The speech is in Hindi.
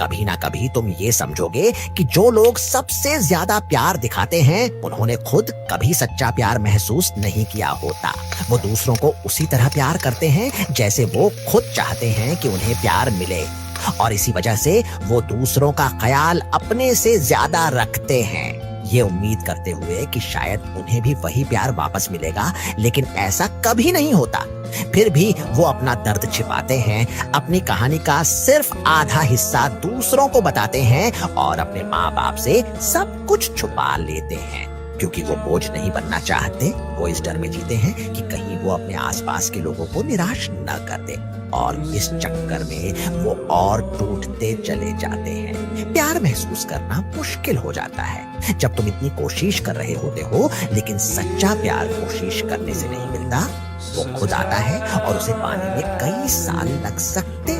कभी ना कभी तुम ये समझोगे कि जो लोग सबसे ज्यादा प्यार दिखाते हैं उन्होंने खुद कभी सच्चा प्यार महसूस नहीं किया होता। वो दूसरों को उसी तरह प्यार करते हैं जैसे वो खुद चाहते हैं कि उन्हें प्यार मिले, और इसी वजह से वो दूसरों का ख्याल अपने से ज्यादा रखते हैं, ये उम्मीद करते हुए कि शायद उन्हें भी वही प्यार वापस मिलेगा। लेकिन ऐसा कभी नहीं होता। फिर भी वो अपना दर्द छिपाते हैं, अपनी कहानी का सिर्फ आधा हिस्सा दूसरों को बताते हैं और अपने माँ बाप से सब कुछ छुपा लेते हैं, क्योंकि वो बोझ नहीं बनना चाहते। वो इस डर में जीते हैं कि कहीं वो अपने आसपास के लोगों को निराश न कर दे, और इस चक्कर में वो और टूटते चले जाते हैं। प्यार महसूस करना मुश्किल हो जाता है जब तुम इतनी कोशिश कर रहे होते हो, लेकिन सच्चा प्यार कोशिश करने से नहीं मिलता। वो खुद आता है और उसे पाने में कई साल लग सकते